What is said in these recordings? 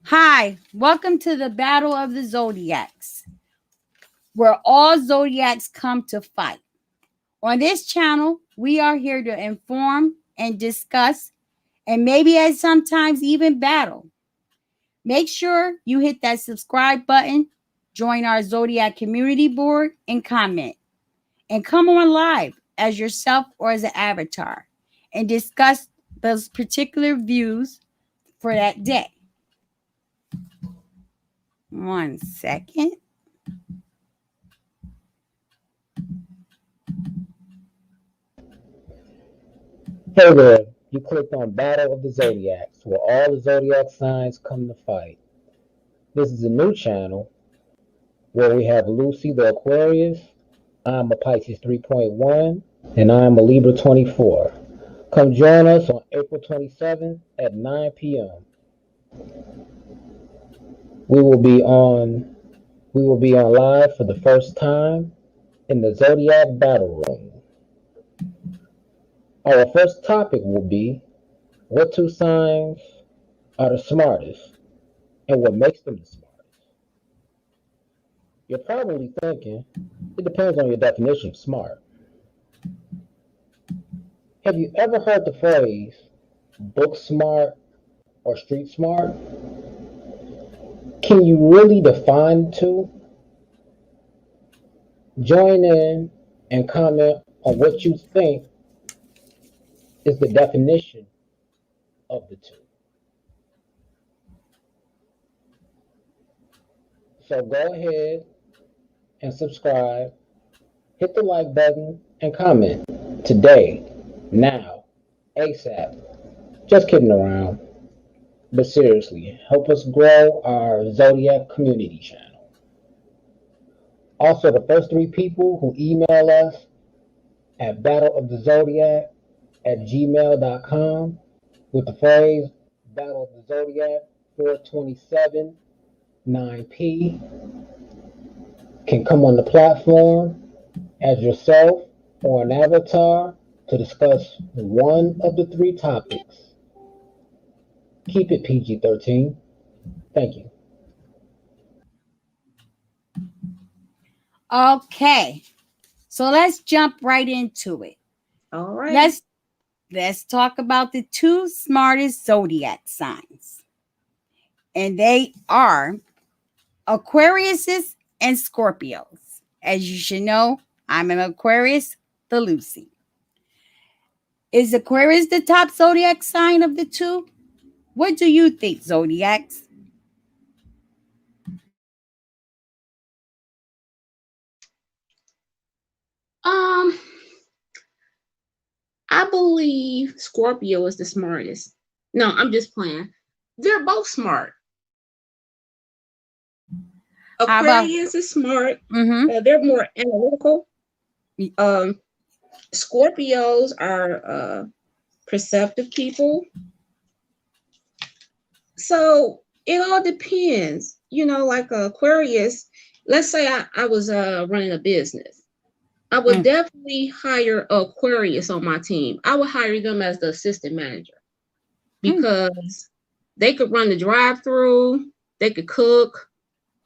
Hi, welcome to the Battle of the Zodiacs, where all zodiacs come to fight. On this channel, we are here to inform and discuss, and maybe at sometimes even battle. Make sure you hit that subscribe button, join our Zodiac community board, and comment. And come on live as yourself or as an avatar and discuss those particular views for that day. 1 second. Hey there, you clicked on Battle of the Zodiacs, where all the zodiac signs come to fight. This is a new channel where we have Lucy the Aquarius, I'm a Pisces 3.1, and I'm a Libra 24. Come join us on April 27th at 9 p.m. We will be on live for the first time in the Zodiac Battle Room. Our first topic will be, what two signs are the smartest and what makes them the smartest? You're probably thinking, it depends on your definition of smart. Have you ever heard the phrase, book smart or street smart? Can you really define the two? Join in and comment on what you think is the definition of the two. So go ahead and subscribe, hit the like button, and comment today, now, ASAP. Just kidding around, but seriously, help us grow our Zodiac community channel. Also, the first 3 people who email us at battleofthezodiac@gmail.com with the phrase Battle of the Zodiac 427 9P can come on the platform as yourself or an avatar to discuss one of the 3 topics. Keep it PG-13. Thank you. Okay, so let's jump right into it. All right. Let's talk about the 2 smartest zodiac signs. And they are Aquariuses and Scorpios. As you should know, I'm an Aquarius, the Lucy. Is Aquarius the top zodiac sign of the 2? What do you think, zodiacs? I believe Scorpio is the smartest. No, I'm just playing. They're both smart. Aquarius is smart. They're more analytical. Scorpios are perceptive people. So it all depends. You know, like Aquarius, let's say I was running a business. I would definitely hire Aquarius on my team. I would hire them as the assistant manager because they could run the drive-through, they could cook,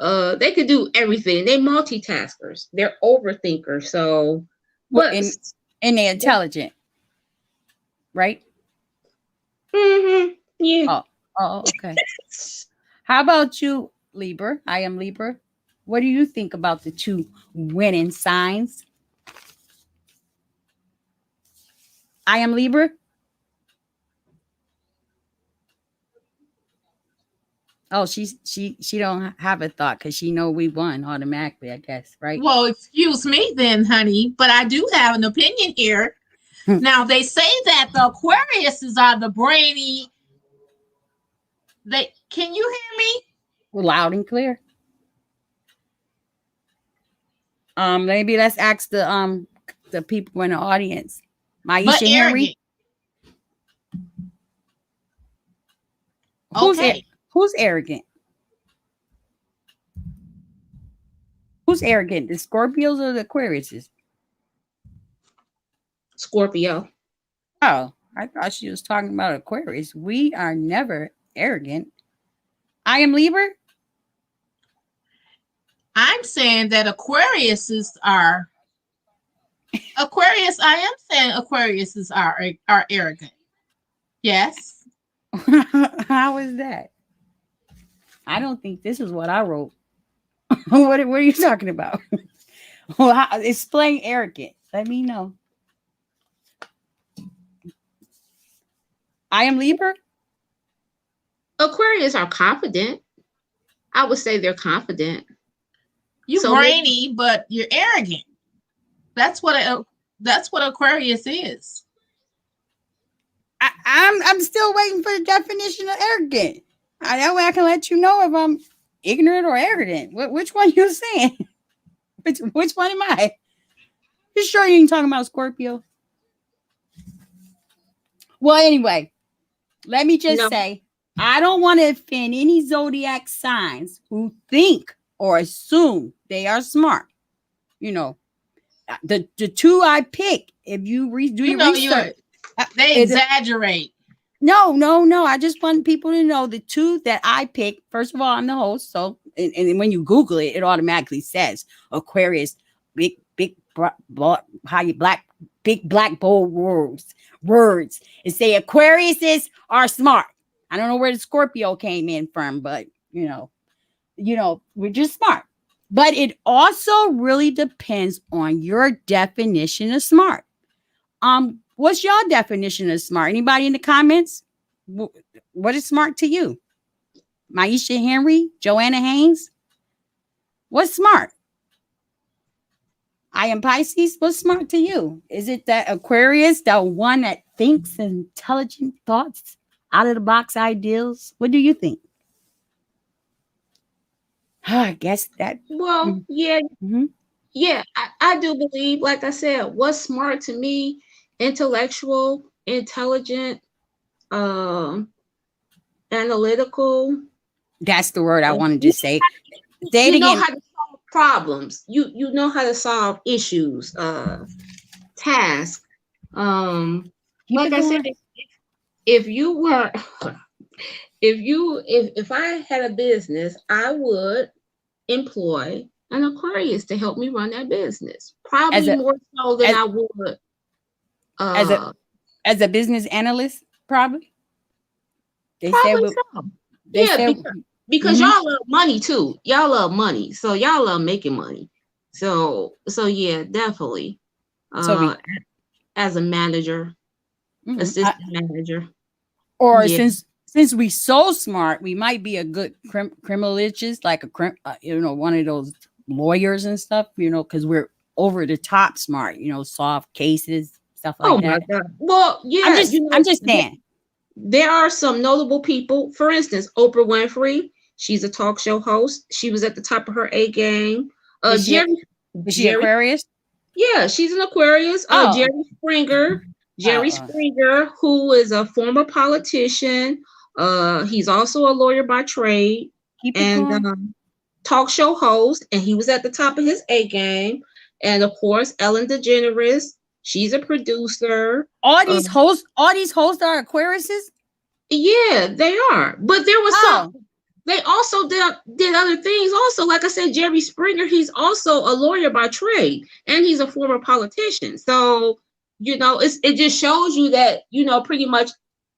they could do everything. They're multitaskers. They're overthinkers. So, and they're intelligent, right? Yeah. Oh, okay. How about you, Libra? I am Libra. What do you think about the 2 winning signs? I am Libra. Oh, she don't have a thought because she know we won automatically, I guess, right? Well, excuse me then, honey, but I do have an opinion here. Now, they say that the Aquariuses are the brainy. Can you hear me? Loud and clear. Maybe let's ask the people in the audience. Maisha Henry. Who's arrogant? Who's arrogant? The Scorpios or the Aquariuses? Scorpio. Oh, all I thought she was talking about Aquarius. We are never arrogant. I am Libra. I'm saying that Aquariuses are Aquarius. I am saying Aquariuses are arrogant. Yes. How is that? I don't think this is what I wrote. What are you talking about? Well, explain arrogant. Let me know. I am Libra. Aquarius are confident. I would say they're confident. You're So brainy, but you're arrogant. That's what Aquarius is. I'm still waiting for the definition of arrogant. That way I can let you know if I'm ignorant or arrogant. Which one you saying? Which one am I? You sure you ain't talking about Scorpio? Well, anyway, let me just say, I don't want to offend any zodiac signs who think or assume they are smart. You know, the two I pick, if you do your research, they exaggerate. No. I just want people to know the two that I pick. First of all, I'm the host. So, and when you Google it, it automatically says Aquarius, big black bold words. And say Aquariuses are smart. I don't know where the Scorpio came in from, but you know, we're just smart. But it also really depends on your definition of smart. What's your definition of smart? Anybody in the comments? What is smart to you? Maisha Henry, Joanna Haynes? What's smart? I am Pisces. What's smart to you? Is it that Aquarius, the one that thinks intelligent thoughts, out of the box ideals? What do you think? I guess that. Well, yeah. Mm-hmm. Yeah, I do believe, like I said, what's smart to me, intellectual, intelligent, analytical. That's the word I wanted to say. Say it again. You know how to solve problems. You know how to solve issues, tasks. Like I said, if I had a business, I would employ an Aquarius to help me run that business. Probably more so than I would as a business analyst, probably. Probably so. Yeah, because y'all love money too. Y'all love money, so y'all love making money. So yeah, definitely. As a manager, assistant manager, or since we so smart, we might be a good criminalist, like one of those lawyers and stuff. Because we're over the top smart. Solve cases, stuff like that. Oh my God! Well, yeah, I'm just saying. There are some notable people. For instance, Oprah Winfrey. She's a talk show host. She was at the top of her A game. Is she Aquarius? Yeah, she's an Aquarius. Jerry Springer. Springer, who is a former politician. He's also a lawyer by trade and talk show host. And he was at the top of his A game. And of course, Ellen DeGeneres. She's a producer. All these hosts are Aquariuses? Yeah, they are. But there was some. They also did other things. Also, like I said, Jerry Springer, he's also a lawyer by trade, and he's a former politician. So, it just shows you that, pretty much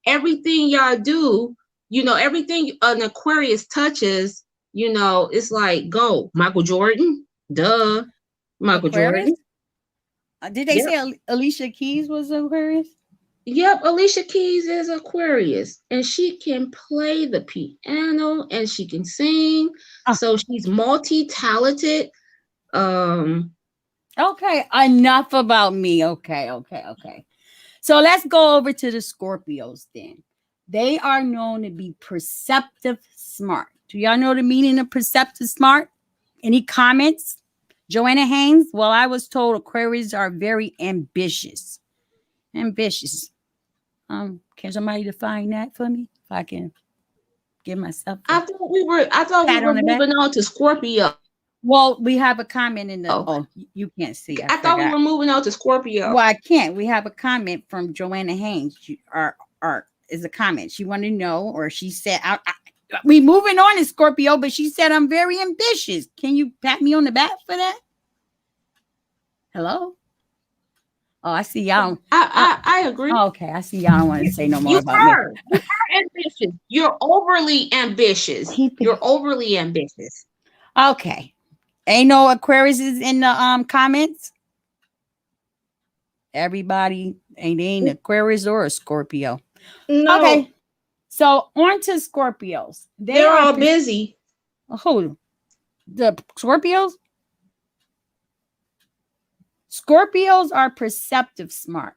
everything y'all do, everything an Aquarius touches, it's like, go. Michael Jordan, duh. Michael Aquarius? Jordan. Did they say Alicia Keys was Aquarius? Yep, Alicia Keys is Aquarius, and she can play the piano and she can sing. So she's multi-talented. Okay, enough about me. Okay. So let's go over to the Scorpios then. They are known to be perceptive smart. Do y'all know the meaning of perceptive smart? Any comments? Joanna Haynes? Well, I was told Aquarius are very ambitious. Can somebody define that for me? If I can give myself. I thought we were moving on to Scorpio. Well, we have a comment in the. Oh. Oh, you can't see. I thought we were moving on to Scorpio. Well, I can't. We have a comment from Joanna Haynes. Our is a comment. She wanted to know, or she said, "We moving on to Scorpio," but she said, "I'm very ambitious." Can you pat me on the back for that? Hello. Oh, I see y'all. I agree. Oh, okay, I see y'all don't want to say no more about me. You are ambitious. You're overly ambitious. You're overly ambitious. Okay. Ain't no Aquariuses in the comments. Everybody ain't Aquarius or a Scorpio. No. Okay. So on to Scorpios. They're all busy. Who? The Scorpios? Scorpios are perceptive smart.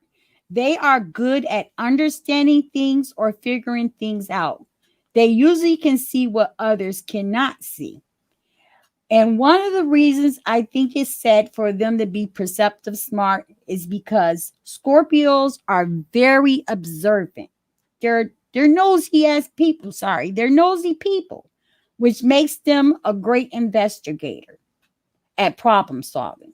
They are good at understanding things or figuring things out. They usually can see what others cannot see. And one of the reasons I think it's said for them to be perceptive smart is because Scorpios are very observant. They're nosy as people. Sorry, they're nosy people, which makes them a great investigator at problem solving.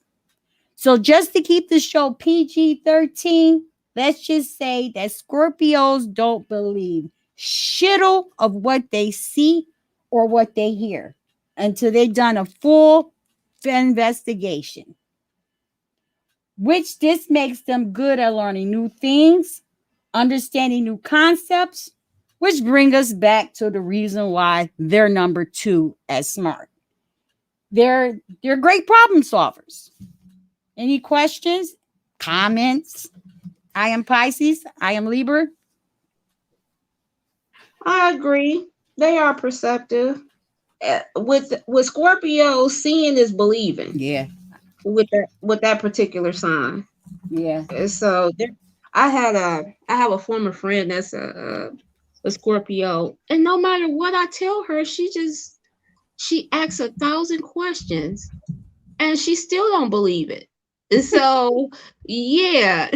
So just to keep the show PG-13, let's just say that Scorpios don't believe shittle of what they see or what they hear until they've done a full investigation, which this makes them good at learning new things, understanding new concepts, which bring us back to the reason why they're number 2 as smart. They're great problem solvers. Any questions, comments? I am Pisces. I am Libra. I agree. They are perceptive. With Scorpio, seeing is believing. Yeah. With that particular sign. Yeah. So I have a former friend that's a Scorpio, and no matter what I tell her, she asks 1,000 questions, and she still don't believe it. So yeah,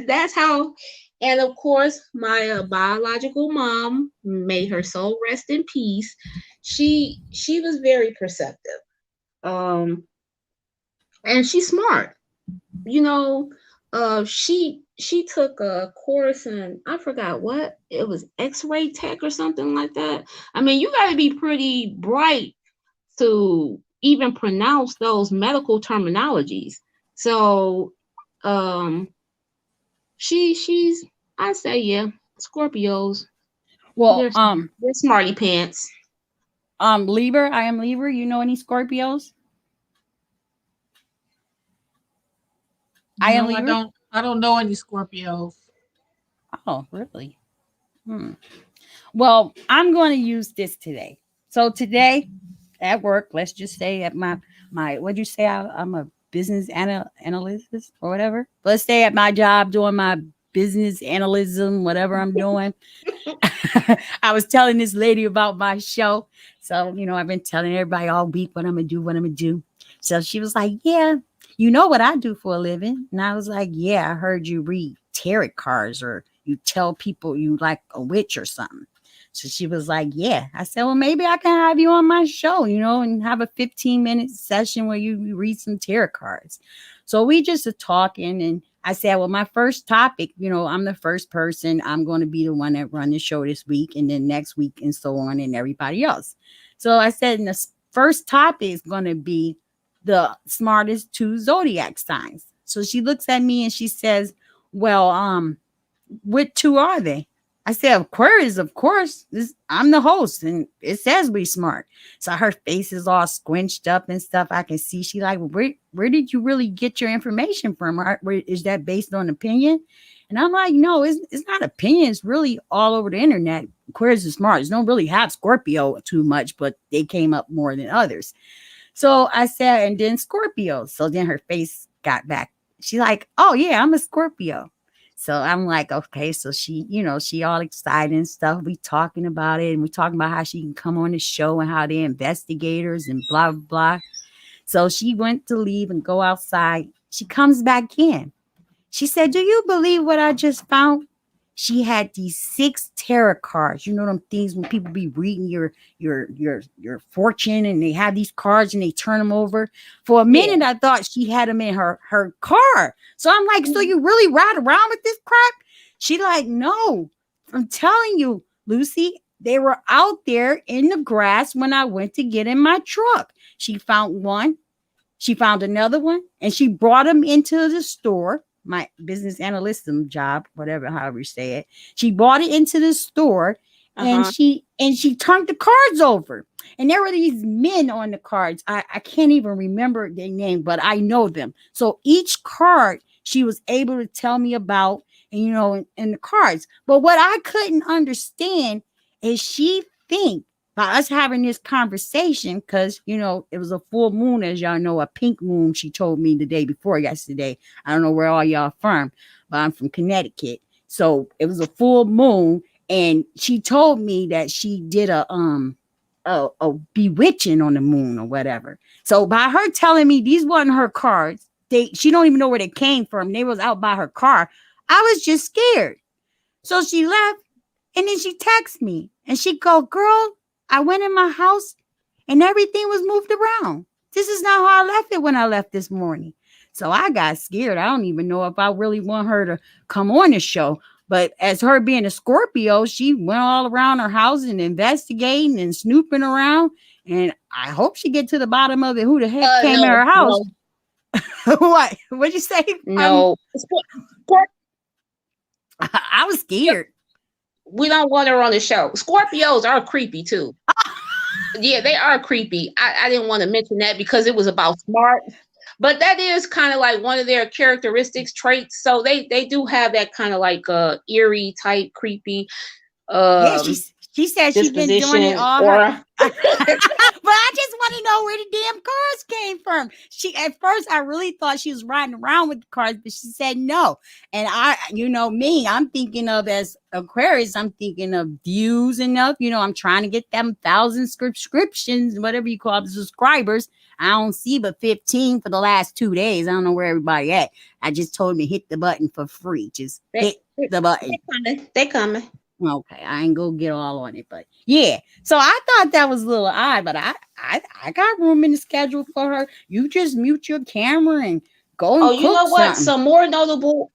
that's how. And of course, my biological mom, may her soul rest in peace, she was very perceptive, and she's smart. You know, she took a course in, I forgot what it was, X-ray tech or something like that. I mean, you got to be pretty bright to even pronounce those medical terminologies. So, she's, I say, yeah, Scorpios. Well, they're smarty pants. Libra, I am Libra. You know any Scorpios? I am Libra. I don't know any Scorpios. Oh, really? Well, I'm going to use this today. So today at work, let's just say at my what'd you say? I'm a business analyst or whatever. Let's stay at my job doing my business analysis, whatever I'm doing. I was telling this lady about my show. So, I've been telling everybody all week what I'm going to do. So she was like, yeah, you know what I do for a living? And I was like, yeah, I heard you read tarot cards or you tell people you like a witch or something. So she was like, yeah. I said, well, maybe I can have you on my show, and have a 15-minute session where you read some tarot cards. So we just are talking, and I said, well, my first topic, I'm the first person. I'm going to be the one that run the show this week and then next week and so on and everybody else. So I said, and the first topic is going to be the smartest 2 zodiac signs. So she looks at me and she says, well, what 2 are they? I said, Aquarius, of course. I'm the host, and it says we smart. So her face is all squinched up and stuff. I can see she like, where did you really get your information from? Is that based on opinion? And I'm like, no, it's not opinion. It's really all over the internet. Aquarius is smart. They don't really have Scorpio too much, but they came up more than others. So I said, and then Scorpio. So then her face got back. She's like, oh yeah, I'm a Scorpio. So I'm like, okay, so she all excited and stuff. We talking about it, and we talking about how she can come on the show and how they're investigators and blah, blah, blah. So she went to leave and go outside. She comes back in. She said, do you believe what I just found? she had these 6 tarot cards. You know them things when people be reading your fortune and they have these cards and they turn them over. For a minute, I thought she had them in her car. So I'm like, so you really ride around with this crap? She like, no, I'm telling you, Lucy, they were out there in the grass when I went to get in my truck. She found one. She found another one and she brought them into the store. My business analyst job, whatever, however you say it. She brought it into the store and she turned the cards over. And there were these men on the cards. I can't even remember their name, but I know them. So each card she was able to tell me about, and you know, in the cards. But what I couldn't understand is she think by us having this conversation, because, you know, it was a full moon, as y'all know, a pink moon, she told me the day before yesterday. I don't know where all y'all from, but I'm from Connecticut. So it was a full moon, and she told me that she did a bewitching on the moon or whatever. So by her telling me these wasn't her cards, she don't even know where they came from. They was out by her car. I was just scared. So she left, and then she texted me, and she go, girl, I went in my house and everything was moved around. This is not how I left it when I left this morning. So I got scared. I don't even know if I really want her to come on the show. But as her being a Scorpio, she went all around her house and investigating and snooping around. And I hope she get to the bottom of it. Who the heck came in her house? No. What? What'd you say? No. I was scared. We don't want her on the show. Scorpios are creepy too. Yeah, they are creepy. I didn't want to mention that because it was about smart, but that is kind of like one of their characteristics, traits. So they do have that kind of like eerie type creepy. Yeah, she said she's been doing it all her. But I just want to know where the damn cards came from. At first I really thought she was riding around with the cards, but she said no. And you know me, I'm thinking of as Aquarius, I'm thinking of views enough. You know, I'm trying to get them 1,000 subscriptions, whatever you call them, subscribers. I don't see but 15 for the last 2 days. I don't know where everybody at. I just told me hit the button for free. Just hit the button. They coming. Okay, I ain't gonna get all on it, but yeah. So I thought that was a little odd, but I got room in the schedule for her. You just mute your camera and go and cook you know what? something. Some more notable.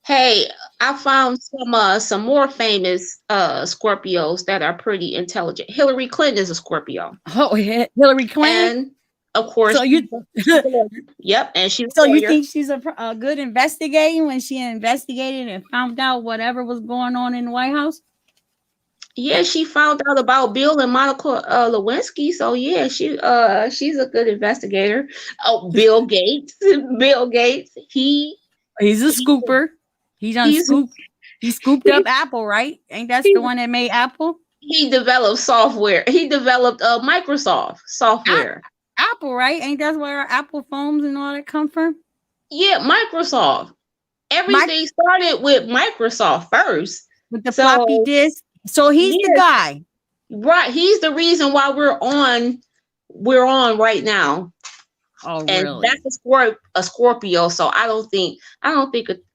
Hey, I found some more famous Scorpios that are pretty intelligent. Hillary Clinton is a Scorpio. Oh, Hillary Clinton. And of course, so you yep, and she. So you think she's a good investigator when she investigated and found out whatever was going on in the White House? Yeah, she found out about Bill and Monica Lewinsky. So yeah, she's a good investigator. Oh, Bill Gates. He's a scooper. He scooped up Apple, right? Ain't that the one that made Apple? He developed software. He developed Microsoft software. Apple, right? Ain't that where our Apple phones and all that come from? Yeah, Microsoft. Everything started with Microsoft first. With the floppy disk. So he's the guy. Right. He's the reason why we're on right now. Oh, and really? That's a Scorpio. So I don't think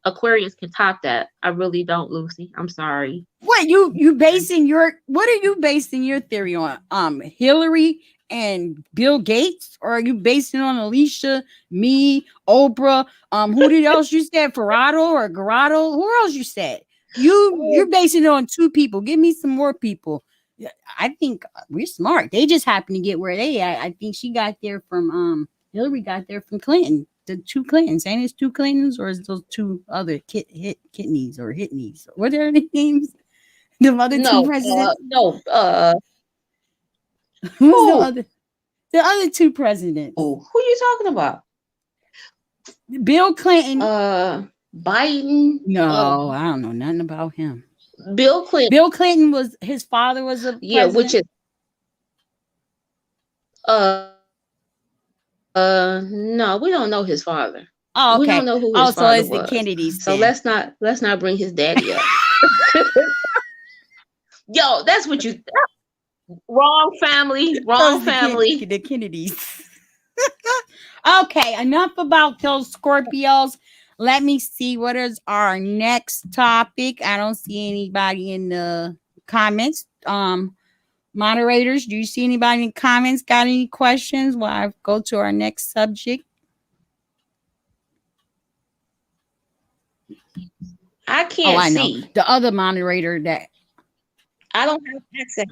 Aquarius can top that. I really don't, Lucy. I'm sorry. What are you basing your theory on? Hillary and Bill Gates, or are you basing it on Alicia, me, Oprah? Who did else you said? Ferrado or Garado? Who else you said? You're basing it on 2 people. Give me some more people. I think we're smart. They just happen to get where they at. I think she got there from Hillary got there from Clinton. The 2 Clintons. Ain't it 2 Clintons, or is those 2 other kidneys or hitneys? What are their names? The other 2 presidents? Who's the other 2 presidents? Oh, who are you talking about? Bill Clinton. Biden. No, I don't know nothing about him. Bill Clinton. Bill Clinton his father was a president. Which is no, we don't know his father. Oh, okay. We don't know who his father was. So it's the Kennedys. So let's not bring his daddy up. Yo, that's what you wrong family. The Kennedys. Okay, enough about those Scorpios. Let me see what is our next topic. I don't see anybody in the comments. Moderators, do you see anybody in the comments got any questions while I go to our next subject? I can't I know. see. The other moderator that I don't have access.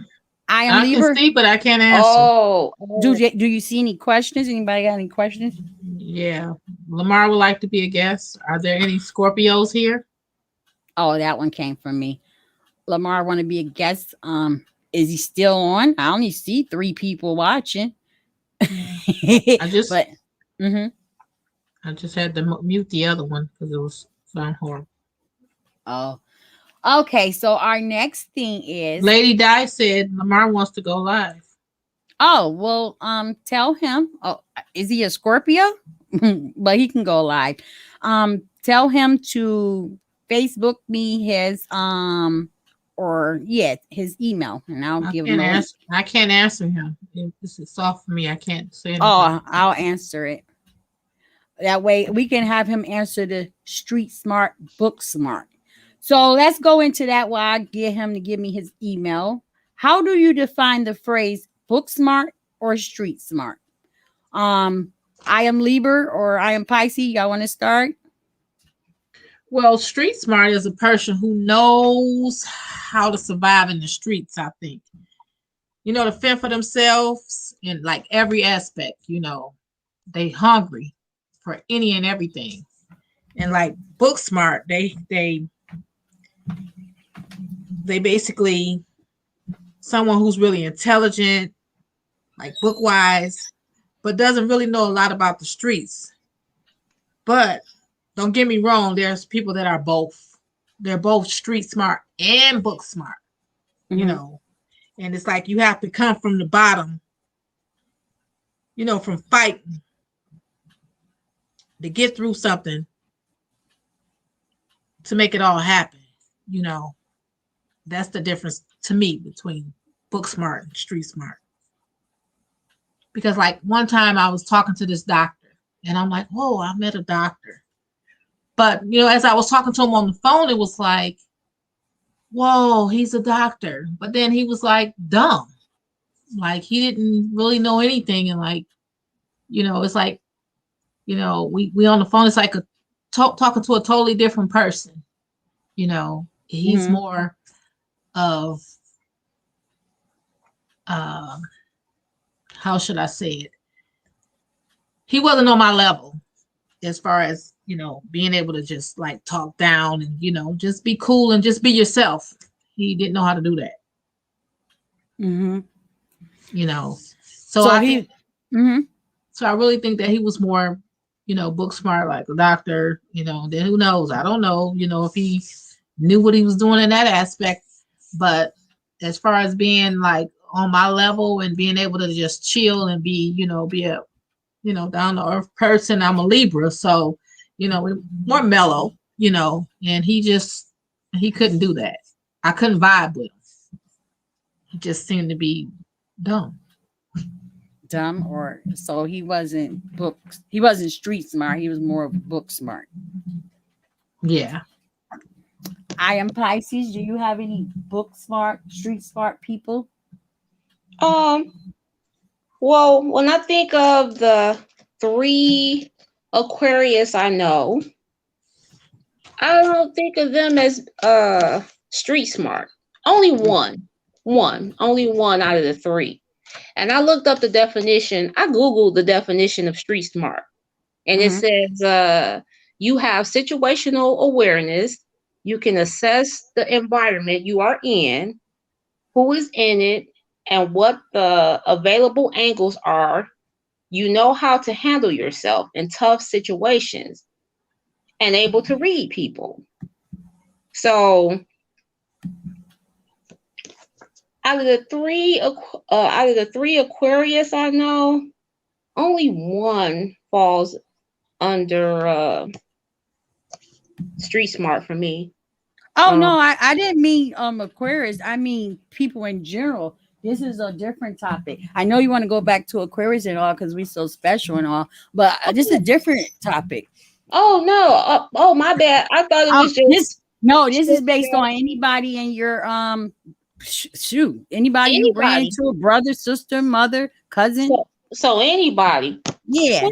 I am I Lieber. can see, but I can't answer. Oh, Do you see any questions? Anybody got any questions? Yeah. Lamar would like to be a guest. Are there any Scorpios here? Oh, that one came from me. Lamar want to be a guest. Is he still on? I only see 3 people watching. I just I just had to mute the other one because it was sound horrible. Oh, okay. So our next thing is Lady Di said Lamar wants to go live. Oh, well, tell him. Oh, is he a Scorpio? But he can go live. Tell him to Facebook me his his email, and I'll give him. I can't answer him. This is soft for me. I can't say anything. Oh, I'll answer it. That way we can have him answer the street smart, book smart. So let's go into that while I get him to give me his email. How do you define the phrase book smart or street smart? I am Libra or I am Pisces. Y'all want to start? Well, street smart is a person who knows how to survive in the streets, I think. To fend for themselves in like every aspect, they hungry for any and everything. And like book smart, they basically someone who's really intelligent, like book wise, but doesn't really know a lot about the streets. But don't get me wrong, there's people that are both. They're both street smart and book smart, and it's like you have to come from the bottom, from fighting to get through something to make it all happen. That's the difference to me between book smart and street smart. Because like one time I was talking to this doctor and I'm like, oh, I met a doctor. But, as I was talking to him on the phone, it was like, whoa, he's a doctor. But then he was like dumb. Like he didn't really know anything. And like, it's like, we on the phone, it's like talking to a totally different person. He's more of, how should I say it? He wasn't on my level as far as, being able to just like talk down and, just be cool and just be yourself. He didn't know how to do that. So I really think that he was more, book smart, like a doctor, then who knows? I don't know, if he knew what he was doing in that aspect. But as far as being like on my level and being able to just chill and be a, down to earth person, I'm a Libra. So, more mellow, and he couldn't do that. I couldn't vibe with him. He just seemed to be dumb. Or so he wasn't street smart, he was more book smart. Yeah. I am Pisces. Do you have any book smart, street smart people? Well, when I think of the 3 Aquarius I know, I don't think of them as street smart. Only one out of the 3. And I looked up the definition. I Googled the definition of street smart. And it says you have situational awareness. You can assess the environment you are in, who is in it, and what the available angles are. You know how to handle yourself in tough situations and able to read people. So out of the 3 Aquarius I know, only one falls under street smart for me. Oh no, I didn't mean Aquarius. I mean people in general. This is a different topic. I know you want to go back to Aquarius and all because we're so special and all, but this is a different topic. Oh no! Oh my bad. I thought it was just this is based on anybody in your shoot. Anybody you ran into, a brother, sister, mother, cousin. So anybody. Yeah.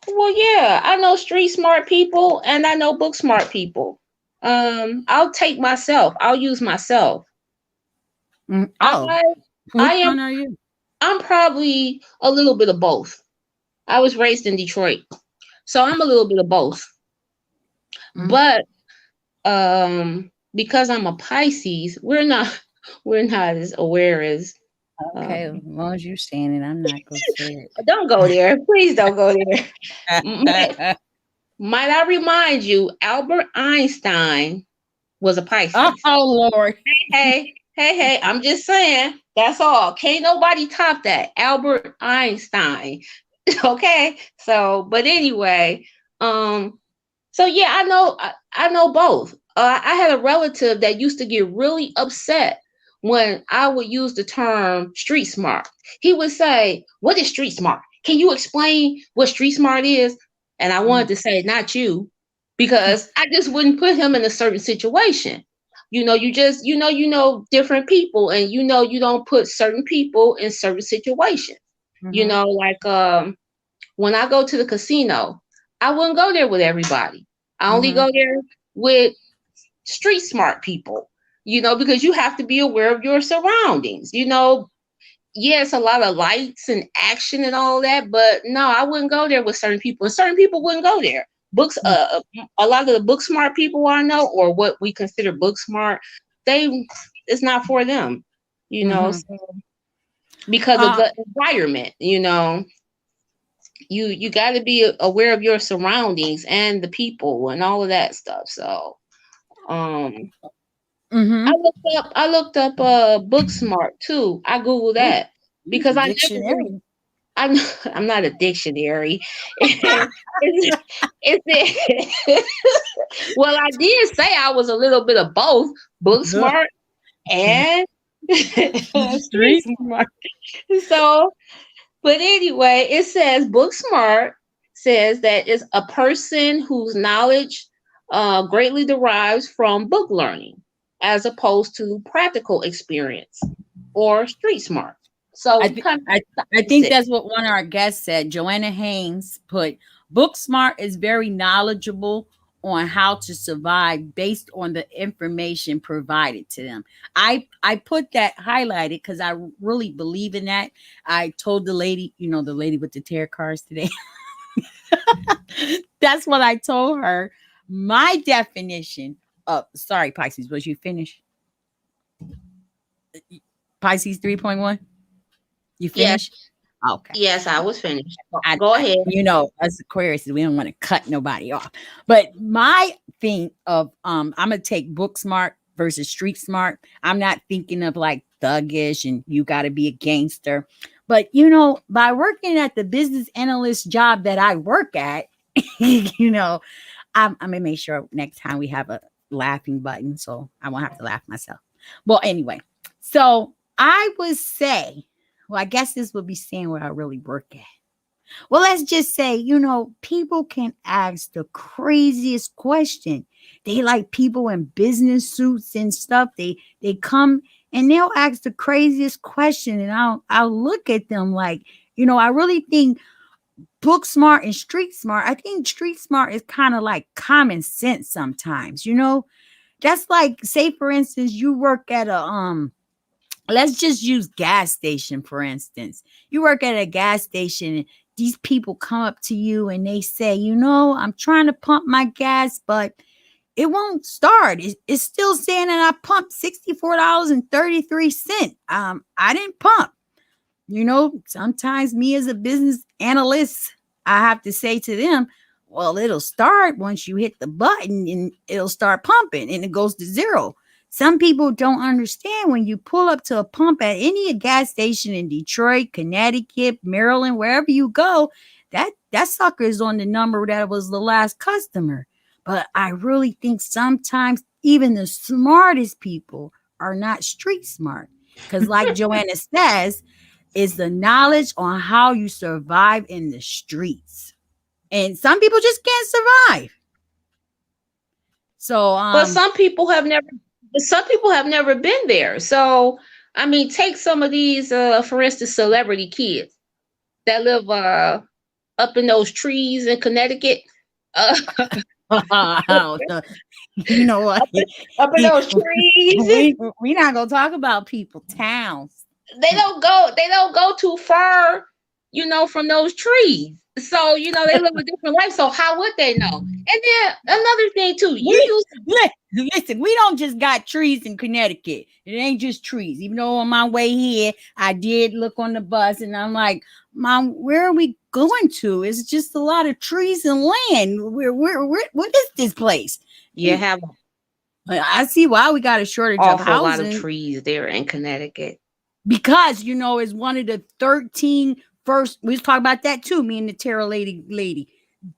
Well, yeah. I know street smart people and I know book smart people. I'll take myself. I'll use myself. Oh. One are you? I'm probably a little bit of both. I was raised in Detroit, so I'm a little bit of both. But because I'm a Pisces, we're not as aware as. Okay, as long as you're saying it, I'm not going to say it. Don't go there. Please don't go there. Might I remind you, Albert Einstein was a Pisces. Oh, Lord. Hey. I'm just saying. That's all. Can't nobody top that. Albert Einstein. Okay. So, but anyway, so yeah, I know both. I had a relative that used to get really upset when I would use the term street smart. He would say, "What is street smart? Can you explain what street smart is?" And I wanted to say, "Not you," because I just wouldn't put him in a certain situation. You know different people, and you don't put certain people in certain situations. Like when I go to the casino, I wouldn't go there with everybody. I only go there with street smart people, because you have to be aware of your surroundings. Yes, a lot of lights and action and all that, but no, I wouldn't go there with certain people, and certain people wouldn't go there. A lot of the book smart people I know, or what we consider book smart, it's not for them, so, because of the environment, you got to be aware of your surroundings and the people and all of that stuff. So, I looked up book smart too. I Googled that because I'm not a dictionary. Well, I did say I was a little bit of both book smart and street smart. So, but anyway, it says book smart says that it's a person whose knowledge greatly derives from book learning as opposed to practical experience, or street smart. So I think that's what one of our guests said. Joanna Haynes put, book smart is very knowledgeable on how to survive based on the information provided to them. I put that highlighted because I really believe in that. I told the lady, the lady with the tarot cards today. That's what I told her. My definition of, sorry, Pisces, was you finished? Pisces 3.1? You finished? Yes. Okay. Yes, I was finished. Go ahead. As Aquarius, we don't want to cut nobody off. But my thing of I'm gonna take book smart versus street smart. I'm not thinking of like thuggish and you got to be a gangster. But by working at the business analyst job that I work at, I'm gonna make sure next time we have a laughing button, so I won't have to laugh myself. Well, anyway, so I would say, well, I guess this would be saying where I really work at. Well, let's just say, people can ask the craziest question. They like people in business suits and stuff. They come and they'll ask the craziest question, and I'll look at them like, I really think book smart and street smart. I think street smart is kind of like common sense sometimes. That's like, say for instance, you work at a let's just use gas station, for instance. You work at a gas station and these people come up to you and they say, I'm trying to pump my gas, but it won't start. It's still saying that I pumped $64.33. I didn't pump. Sometimes me as a business analyst, I have to say to them, well, it'll start once you hit the button and it'll start pumping and it goes to zero. Some people don't understand when you pull up to a pump at any gas station in Detroit, Connecticut, Maryland, wherever you go, that sucker is on the number that was the last customer. But I really think sometimes even the smartest people are not street smart. Because like Joanna says, is the knowledge on how you survive in the streets. And some people just can't survive. So, but some people have never been there. So, I mean, take some of these, for instance, celebrity kids that live up in those trees in Connecticut. You know what? Up in those trees. We're not gonna talk about people, towns. They don't go too far, from those trees. So, they live a different life. So how would they know? And then another thing too, listen, we don't just got trees in Connecticut. It ain't just trees. Even though on my way here, I did look on the bus and I'm like, Mom, where are we going to? It's just a lot of trees and land. What is this place? You have I see why we got a shortage of housing. A lot of trees there in Connecticut. Because, it's one of the 13 first. We was talking about that too, me and the tarot lady.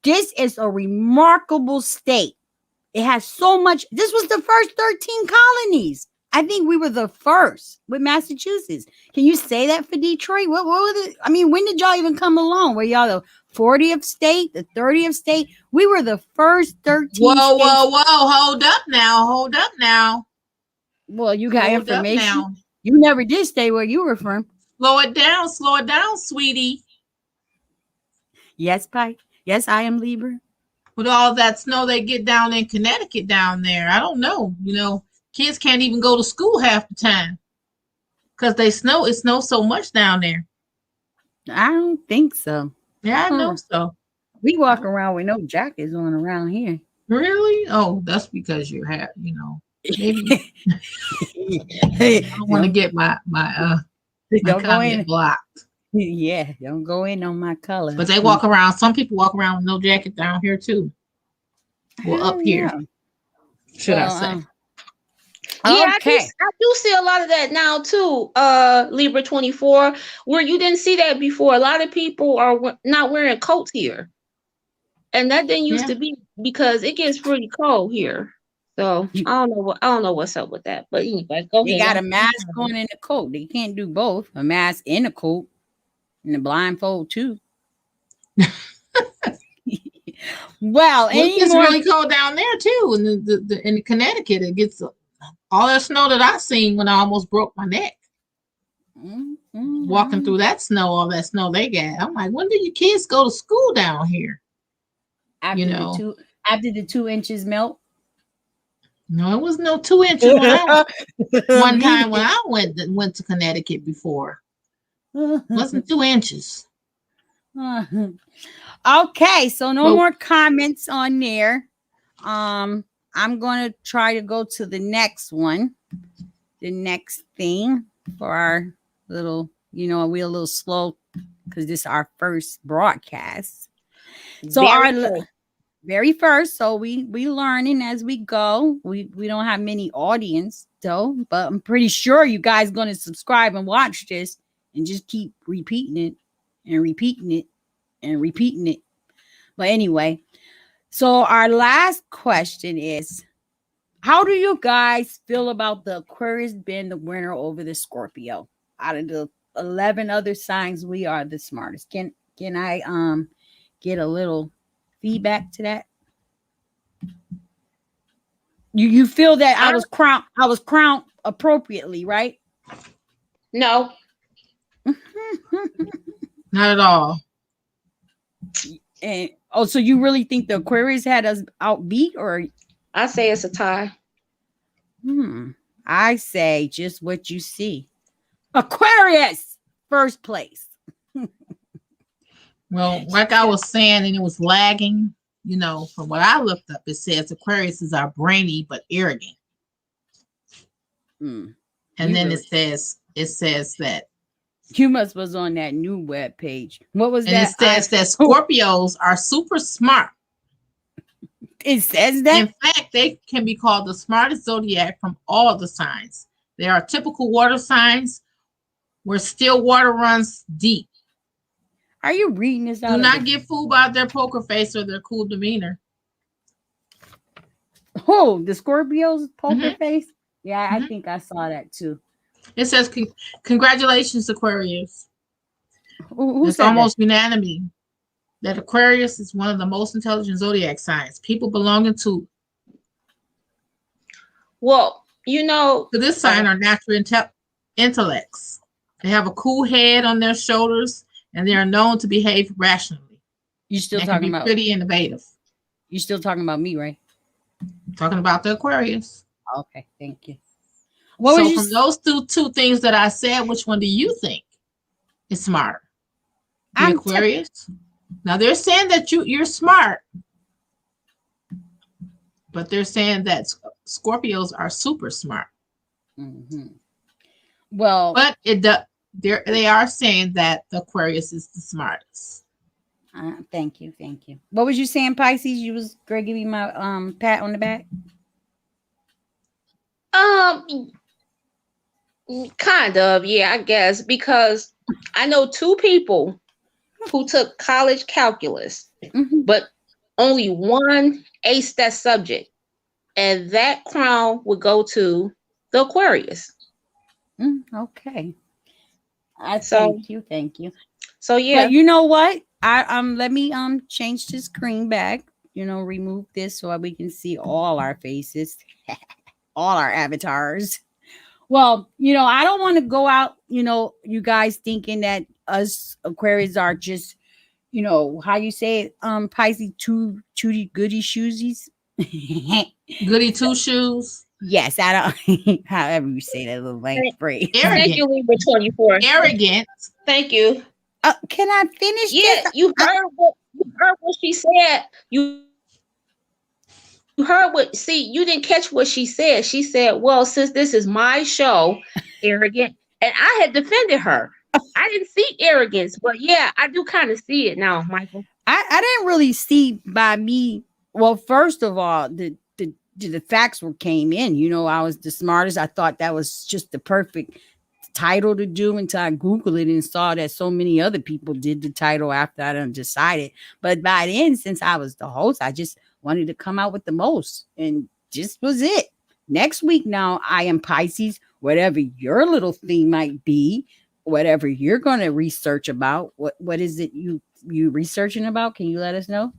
This is a remarkable state. It has so much. This was the first 13 colonies. I think we were the first with Massachusetts. Can you say that for Detroit? What was it? I mean, when did y'all even come along? Were y'all the 40th state, the 30th state? We were the first 13 Whoa, states. Hold up now. Well, you got information. You never did stay where you were from. Slow it down, sweetie. Yes, Pike. Yes, I am Libra. With all that snow they get down in Connecticut down there, I don't know. Kids can't even go to school half the time because it snows so much down there. I don't think so. Yeah, I know so. We walk around with no jackets on around here. Really? Oh, that's because you have, maybe. I don't want to get my comment blocked. Yeah, don't go in on my color. But they walk around. Some people walk around with no jacket down here too. Well, up here, should I say? Yeah, okay. I do see a lot of that now too, Libra 24, where you didn't see that before. A lot of people are not wearing coats here. And that didn't used to be because it gets pretty cold here. So I don't know what's up with that. But anyway, go ahead. You got a mask on and a coat. They can't do both. A mask and a coat. And a blindfold too. Well, it's really cold down there too. In Connecticut, it gets all that snow that I seen when I almost broke my neck. Walking through that snow, all that snow they got. I'm like, when do you kids go to school down here? After the 2 inches melt. No, it was no 2 inches. One time when I went to Connecticut before, it wasn't 2 inches. Okay, so no more comments on there. I'm going to try to go to the next one. The next thing for our little, we're a little slow because this is our first broadcast. So very first. So we learning as we go. We don't have many audience though, but I'm pretty sure you guys going to subscribe and watch this and just keep repeating it and repeating it and repeating it. But anyway, so our last question is, how do you guys feel about the Aquarius being the winner over the Scorpio? Out of the 11 other signs, we are the smartest. Can I get a little feedback to that? You feel that I was crowned appropriately, right? No. Not at all. And so you really think the Aquarius had us outbeat, or? I say it's a tie. I say just what you see. Aquarius, first place. Well, like I was saying, and it was lagging, from what I looked up, it says Aquarius is our brainy but arrogant. And then it says that you was on that new web page. What was that? And it says that Scorpios are super smart. It says that? In fact, they can be called the smartest zodiac from all the signs. They are typical water signs where still water runs deep. Are you reading this out? Do not get fooled by their poker face or their cool demeanor. Oh, the Scorpio's poker face? Yeah, I think I saw that too. It says, congratulations, Aquarius. It's almost unanimous that Aquarius is one of the most intelligent zodiac signs. People belonging to Well, you know, So this sign are natural intellects. They have a cool head on their shoulders, and they are known to behave rationally. You still They talking can be about pretty innovative. You still talking about me, right? Talking about the Aquarius. Okay, thank you. So from those two things that I said, which one do you think is smarter? The Aquarius. Now they're saying that you're smart, but they're saying that Scorpios are super smart. Mm-hmm. Well, but they are saying that the Aquarius is the smartest. Thank you. What was you saying, Pisces? You was gonna give me my pat on the back. Kind of, yeah, I guess, because I know two people who took college calculus, but only one aced that subject, and that crown would go to the Aquarius. Okay. Thank you. So yeah. But you know what? Let me change the screen back. Remove this so we can see all our faces, all our avatars. Well, I don't want to go out, you guys thinking that us Aquarius are just, how you say it, Pisces, tooty goody shoesies. Goody two shoes. Yes, I don't. However you say that little length phrase. Thank you, Libra 24. Arrogant. Thank you. Can I finish? Yeah, this? you heard what she said. You heard what? See, you didn't catch what she said. She said, "Well, since this is my show, arrogant," and I had defended her. I didn't see arrogance, but yeah, I do kind of see it now, Michael. I didn't really see by me. Well, first of all, the facts came in. I was the smartest. I thought that was just the perfect title to do until I Googled it and saw that so many other people did the title after I done decided. But by then, since I was the host, I just wanted to come out with the most, and just was it. Next week, now I am Pisces. Whatever your little theme might be, whatever you're going to research about, what is it you researching about? Can you let us know?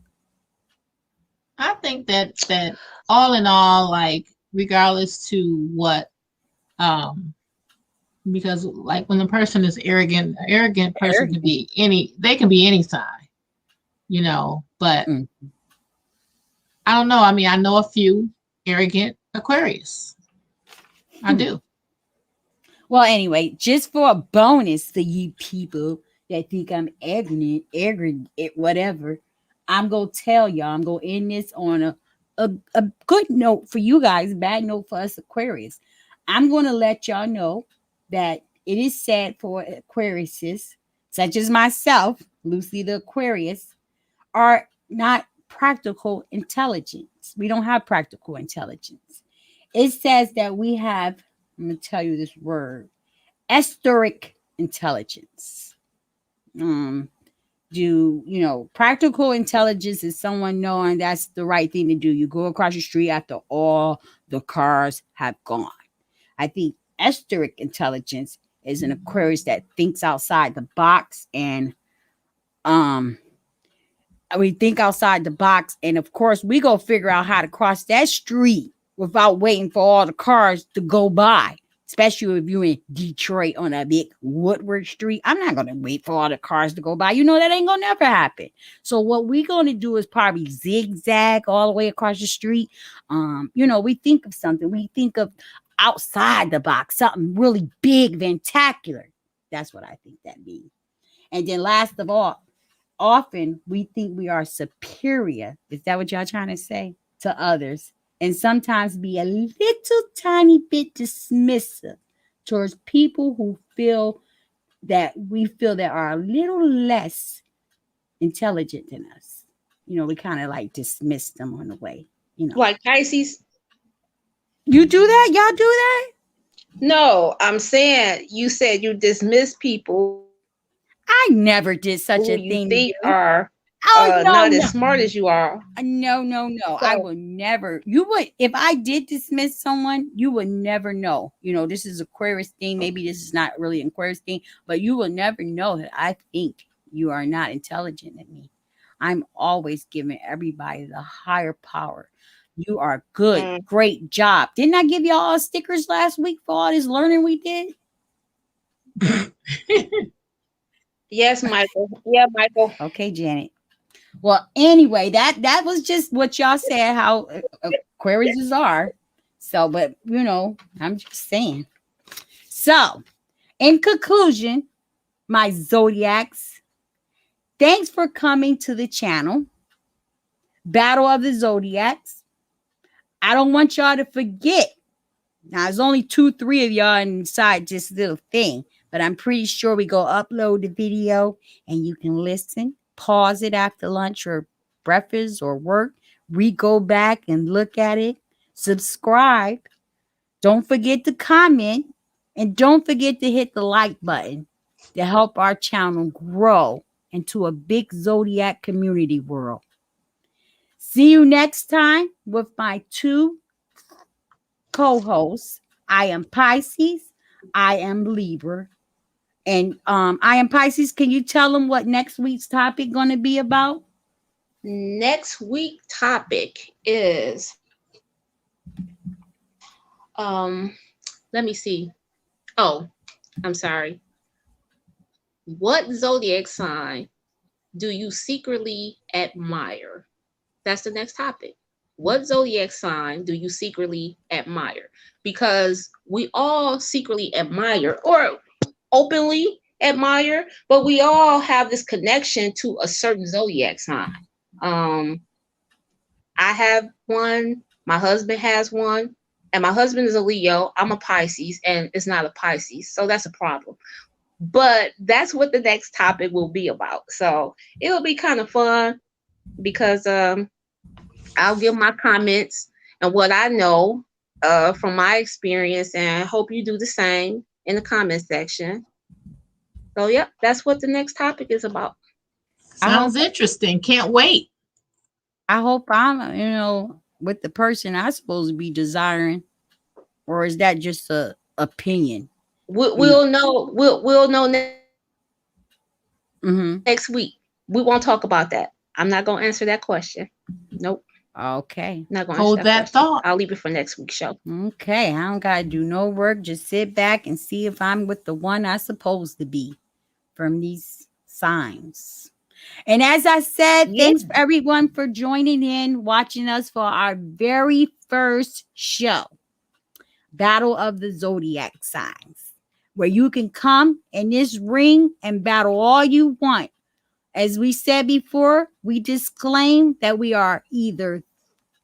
I think that all in all, like, regardless to what, because like when the person is arrogant, an arrogant person can be any sign, but I don't know. I mean, I know a few arrogant Aquarius. I do. Well, anyway, just for a bonus for you people that think I'm arrogant, whatever, I'm going to tell y'all, I'm going to end this on a good note for you guys, bad note for us Aquarius. I'm going to let y'all know that it is sad for Aquariuses, such as myself, Lucy the Aquarius, are not practical intelligence. We don't have practical intelligence. It says that we have, I'm going to tell you this word, esoteric intelligence. Practical intelligence is someone knowing that's the right thing to do. You go across the street after all the cars have gone. I think esoteric intelligence is an Aquarius that thinks outside the box, and we think outside the box, and of course we go figure out how to cross that street without waiting for all the cars to go by. Especially if you're in Detroit on a big Woodward Street. I'm not going to wait for all the cars to go by. That ain't going to never happen. So what we're going to do is probably zigzag all the way across the street. We think of something. We think of outside the box, something really big, fantacular. That's what I think that means. And then last of all, often we think we are superior. Is that what y'all trying to say? To others. And sometimes be a little tiny bit dismissive towards people who feel that are a little less intelligent than us. We kind of like dismiss them on the way. Like Pisces. You do that? Y'all do that? No, I'm saying you said you dismiss people. I never did such a thing. They are not as smart as you are. No. So, I will never. You would, if I did dismiss someone, you would never know. This is Aquarius thing. Maybe this is not really an Aquarius thing, but you will never know that I think you are not intelligent than me. I'm always giving everybody the higher power, You are good. Great job. Didn't I give y'all all stickers last week for all this learning we did? Yes, Michael. Yeah, Michael. Okay, Janet. Well, anyway, that was just what y'all said, how Aquariuses are. So, but you know, I'm just saying. So, in conclusion, my Zodiacs, thanks for coming to the channel. Battle of the Zodiacs. I don't want y'all to forget. Now, there's only 2-3 of y'all inside this little thing, but I'm pretty sure we go upload the video and you can listen, pause it after lunch or breakfast or work. We go back and look at it, subscribe. Don't forget to comment, and don't forget to hit the like button to help our channel grow into a big Zodiac community world. See you next time with my 2 co-hosts. I am Pisces. I am Libra. And I am Pisces. Can you tell them what next week's topic going to be about? Next week topic is let me see. Oh, I'm sorry. What zodiac sign do you secretly admire? That's the next topic. What zodiac sign do you secretly admire? Because we all secretly admire or openly admire, but we all have this connection to a certain zodiac sign. I have one, my husband has one, and my husband is a Leo. I'm a Pisces, and it's not a Pisces, so that's a problem. But that's what the next topic will be about. So it'll be kind of fun because I'll give my comments and what I know from my experience, and I hope you do the same in the comment section. So, yep, that's what the next topic is about. Sounds interesting. Can't wait. I hope I'm, with the person I'm supposed to be desiring, or is that just a opinion? We'll know. We'll know next week. We won't talk about that. I'm not gonna answer that question. Nope. Okay. Not gonna hold that thought. I'll leave it for next week's show. Okay. I don't gotta do no work. Just sit back and see if I'm with the one I'm supposed to be from these signs. And as I said, thanks for everyone for joining in, watching us for our very first show, Battle of the Zodiac Signs, where you can come in this ring and battle all you want. As we said before, we disclaim that we are either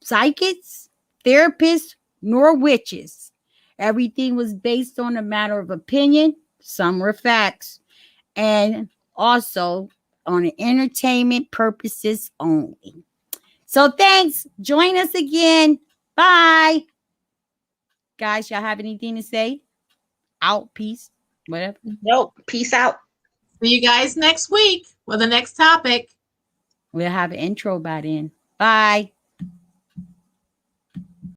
psychics, therapists, nor witches. Everything was based on a matter of opinion. Some were facts. And also on entertainment purposes only. So thanks. Join us again. Bye. Guys, y'all have anything to say? Out, peace, whatever. Nope. Peace out. See you guys next week for the next topic. We'll have an intro by then. Bye.